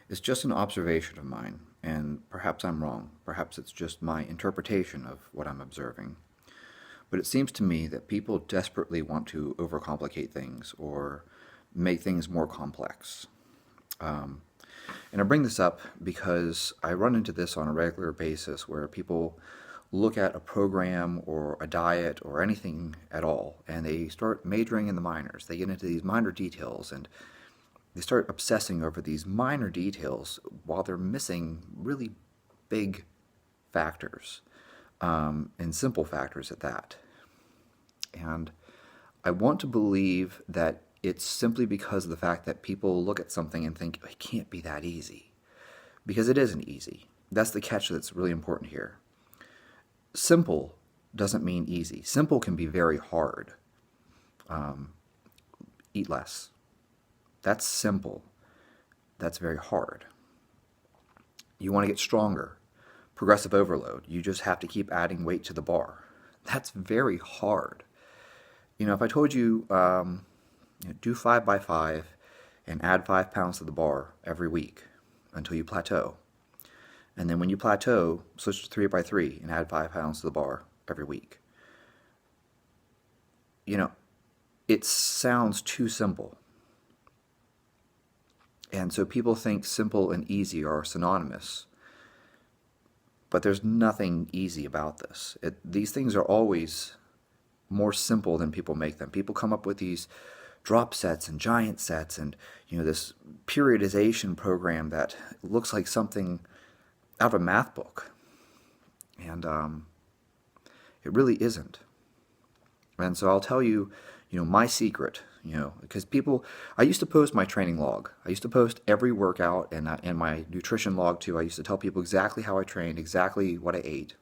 It's just an observation of mine, and perhaps I'm wrong. Perhaps it's just my interpretation of what I'm observing. But it seems to me that people desperately want to overcomplicate things or make things more complex. And I bring this up because I run into this on a regular basis where people look at a program or a diet or anything at all and they start majoring in the minors. They get into these minor details and they start obsessing over these minor details while they're missing really big factors, and simple factors at that. And I want to believe that it's simply because of the fact that people look at something and think, it can't be that easy. Because it isn't easy. That's the catch that's really important here. Simple doesn't mean easy. Simple can be very hard. Eat less. That's simple. That's very hard. You want to get stronger. Progressive overload. You just have to keep adding weight to the bar. That's very hard. If I told you, do 5 by 5 and add 5 pounds to the bar every week until you plateau. And then when you plateau, switch to 3 by 3 and add 5 pounds to the bar every week. It sounds too simple. And so people think simple and easy are synonymous. But there's nothing easy about this. These things are always more simple than people make them. People come up with these drop sets and giant sets and this periodization program that looks like something out of a math book. And it really isn't. And so I'll tell you, my secret, because I used to post my training log. I used to post every workout and my nutrition log too. I used to tell people exactly how I trained, exactly what I ate.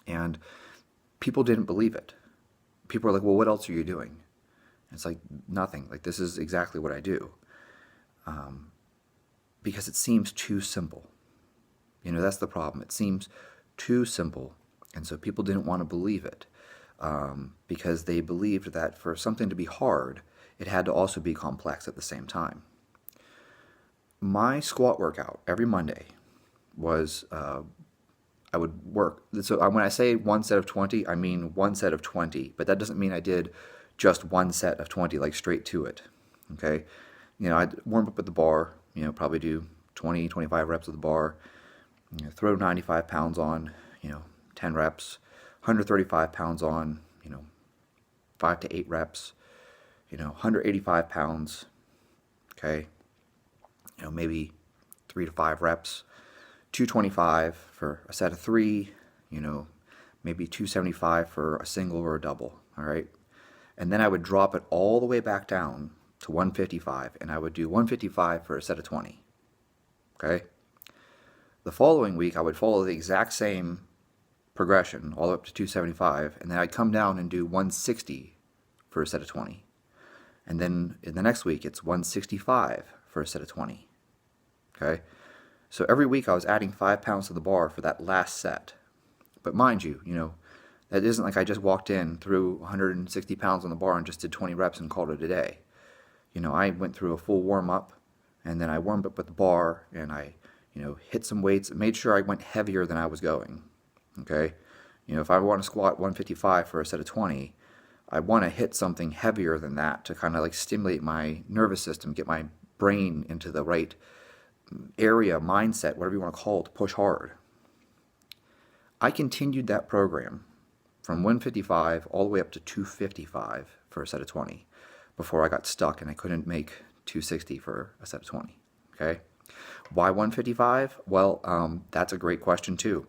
And people didn't believe it. People are like, well, what else are you doing? It's like, nothing. Like, this is exactly what I do. Because it seems too simple. That's the problem. It seems too simple. And so people didn't want to believe it. Because they believed that for something to be hard, it had to also be complex at the same time. My squat workout every Monday was, I would work. So when I say one set of 20, I mean one set of 20. But that doesn't mean I did just one set of 20, like straight to it. Okay? I'd warm up at the bar, probably do 20, 25 reps at the bar, throw 95 pounds on, 10 reps, 135 pounds on, 5 to 8 reps, 185 pounds, okay, maybe 3 to 5 reps, 225 for a set of 3, maybe 275 for a single or a double, all right? And then I would drop it all the way back down to 155, and I would do 155 for a set of 20, okay? The following week, I would follow the exact same progression all the way up to 275, and then I'd come down and do 160 for a set of 20. And then in the next week, it's 165 for a set of 20, okay? So every week I was adding 5 pounds to the bar for that last set. But mind you, that isn't like I just walked in, threw 160 pounds on the bar and just did 20 reps and called it a day. I went through a full warm-up, and then I warmed up with the bar, and I, hit some weights, made sure I went heavier than I was going. Okay? If I want to squat 155 for a set of 20, I want to hit something heavier than that to kind of like stimulate my nervous system, get my brain into the right area, mindset, whatever you want to call it, to push hard. I continued that program from 155 all the way up to 255 for a set of 20 before I got stuck and I couldn't make 260 for a set of 20. Okay? Why 155? Well, that's a great question too.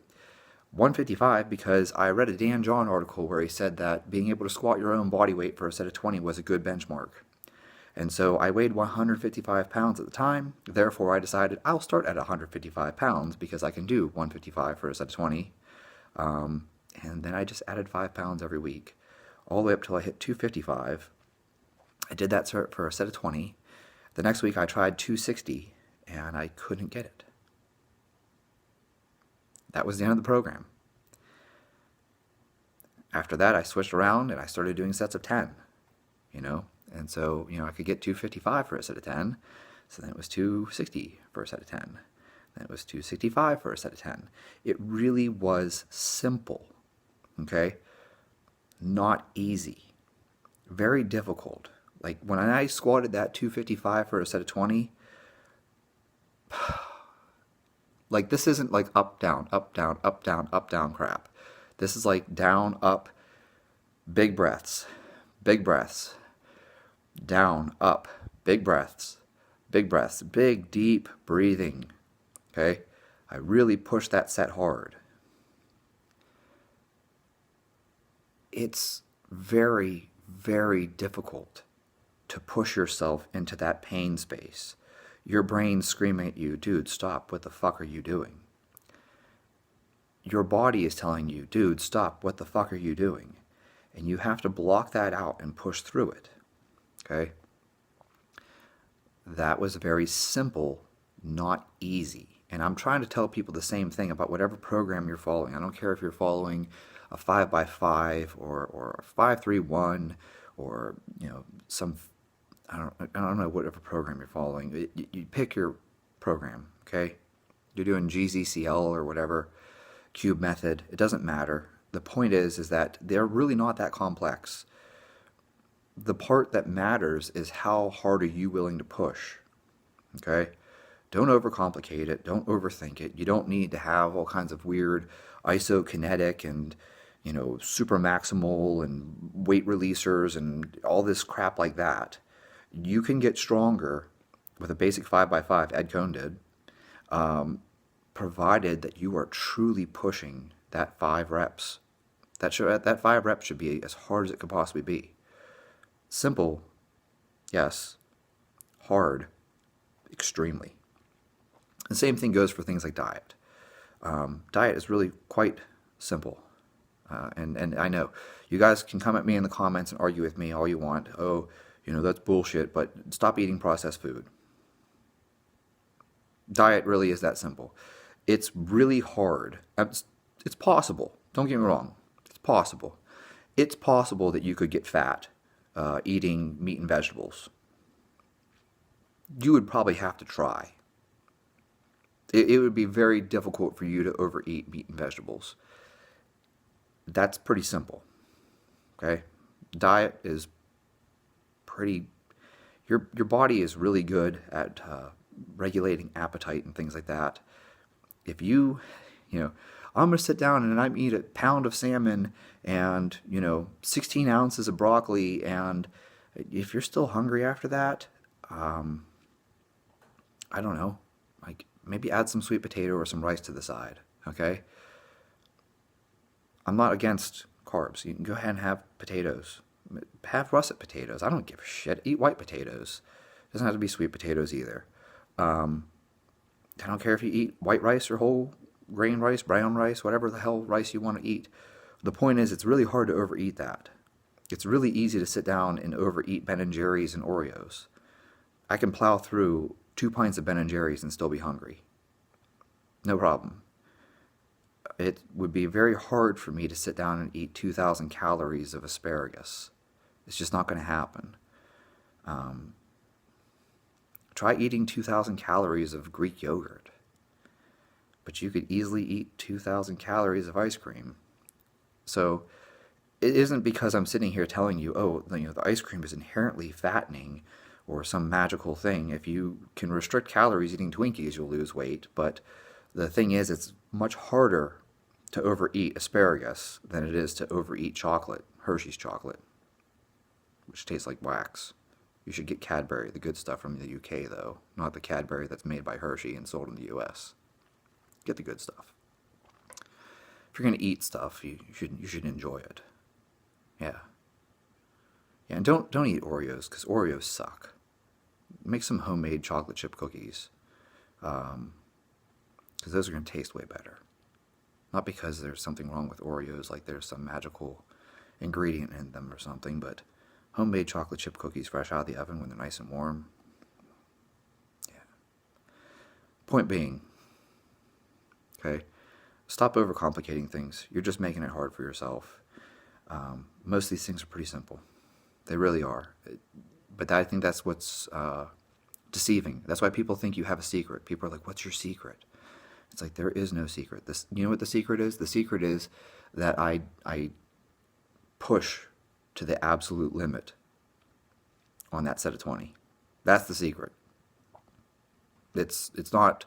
155 because I read a Dan John article where he said that being able to squat your own body weight for a set of 20 was a good benchmark. And so I weighed 155 pounds at the time. Therefore, I decided I'll start at 155 pounds because I can do 155 for a set of 20. And then I just added 5 pounds every week, all the way up till I hit 255. I did that for a set of 20. The next week I tried 260, and I couldn't get it. That was the end of the program. After that, I switched around and I started doing sets of 10, And so, I could get 255 for a set of 10. So then it was 260 for a set of 10. Then it was 265 for a set of 10. It really was simple, okay? Not easy. Very difficult. Like when I squatted that 255 for a set of 20, like this isn't like up, down, up, down, up, down, up, down crap. This is like down, up, big breaths, down, up, big breaths, big, deep breathing, okay? I really pushed that set hard. It's very, very difficult to push yourself into that pain space. Your brain's screaming at you, dude, stop, what the fuck are you doing? Your body is telling you, dude, stop, what the fuck are you doing? And you have to block that out and push through it, okay? That was very simple, not easy. And I'm trying to tell people the same thing about whatever program you're following. I don't care if you're following a 5x5 or a 5-3-1 or, you know, some, I don't know whatever program you're following. You pick your program, okay? You're doing GZCL or whatever, cube method. It doesn't matter. The point is that they're really not that complex. The part that matters is how hard are you willing to push, okay? Don't overcomplicate it. Don't overthink it. You don't need to have all kinds of weird isokinetic and, you know, super maximal and weight releasers and all this crap like that. You can get stronger with a basic 5x5, Ed Cohn did, provided that you are truly pushing that 5 reps. That 5 reps should be as hard as it could possibly be. Simple, yes. Hard, extremely. The same thing goes for things like diet. Diet is really quite simple. And I know you guys can come at me in the comments and argue with me all you want. Oh, you know, that's bullshit, but stop eating processed food. Diet really is that simple. It's really hard. It's possible. Don't get me wrong. It's possible. It's possible that you could get fat eating meat and vegetables. You would probably have to try. It would be very difficult for you to overeat meat and vegetables. That's pretty simple. Okay? Diet is pretty... Your body is really good at regulating appetite and things like that. If you know, I'm going to sit down and I'm eat a pound of salmon and, you know, 16 ounces of broccoli, and if you're still hungry after that, I don't know, like maybe add some sweet potato or some rice to the side, okay? I'm not against carbs. You can go ahead and have potatoes. Have russet potatoes. I don't give a shit. Eat white potatoes. It doesn't have to be sweet potatoes either. I don't care if you eat white rice or whole grain rice, brown rice, whatever the hell rice you want to eat. The point is, it's really hard to overeat that. It's really easy to sit down and overeat Ben & Jerry's and Oreos. I can plow through 2 pints of Ben & Jerry's and still be hungry. No problem. It would be very hard for me to sit down and eat 2,000 calories of asparagus. It's just not going to happen. Try eating 2,000 calories of Greek yogurt. But you could easily eat 2,000 calories of ice cream. So it isn't because I'm sitting here telling you, oh, you know, the ice cream is inherently fattening or some magical thing. If you can restrict calories eating Twinkies, you'll lose weight. But the thing is, it's much harder to overeat asparagus than it is to overeat chocolate, Hershey's chocolate, which tastes like wax. You should get Cadbury, the good stuff from the UK, though, not the Cadbury that's made by Hershey and sold in the US. Get the good stuff. If you're going to eat stuff, you should enjoy it. Yeah. Yeah, and don't eat Oreos, because Oreos suck. Make some homemade chocolate chip cookies, because those are going to taste way better. Not because there's something wrong with Oreos, like there's some magical ingredient in them or something, but homemade chocolate chip cookies fresh out of the oven when they're nice and warm. Yeah. Point being, okay, stop overcomplicating things. You're just making it hard for yourself. Most of these things are pretty simple. They really are. But I think that's what's deceiving. That's why people think you have a secret. People are like, what's your secret? It's like, there is no secret. You know what the secret is? The secret is that I push to the absolute limit on that set of 20. That's the secret. It's not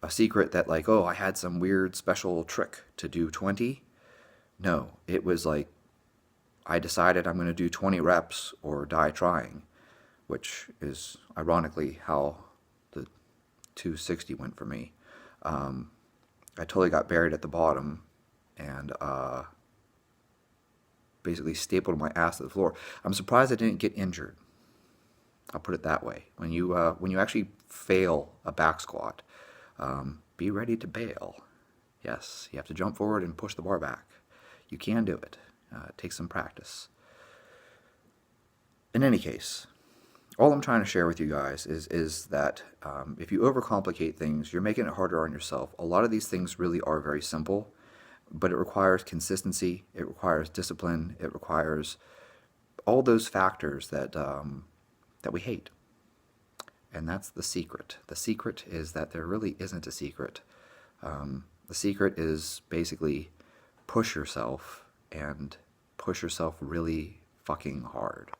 a secret that like, oh, I had some weird special trick to do 20. No, it was like, I decided I'm going to do 20 reps or die trying, which is ironically how the 260 went for me. I totally got buried at the bottom and basically stapled my ass to the floor. I'm surprised I didn't get injured. I'll put it that way. When you actually fail a back squat, be ready to bail. Yes, you have to jump forward and push the bar back. You can do it. It takes some practice. In any case, all I'm trying to share with you guys is that if you overcomplicate things, you're making it harder on yourself. A lot of these things really are very simple, but it requires consistency, it requires discipline, it requires all those factors that we hate. And that's the secret. The secret is that there really isn't a secret. The secret is basically push yourself, and push yourself really fucking hard.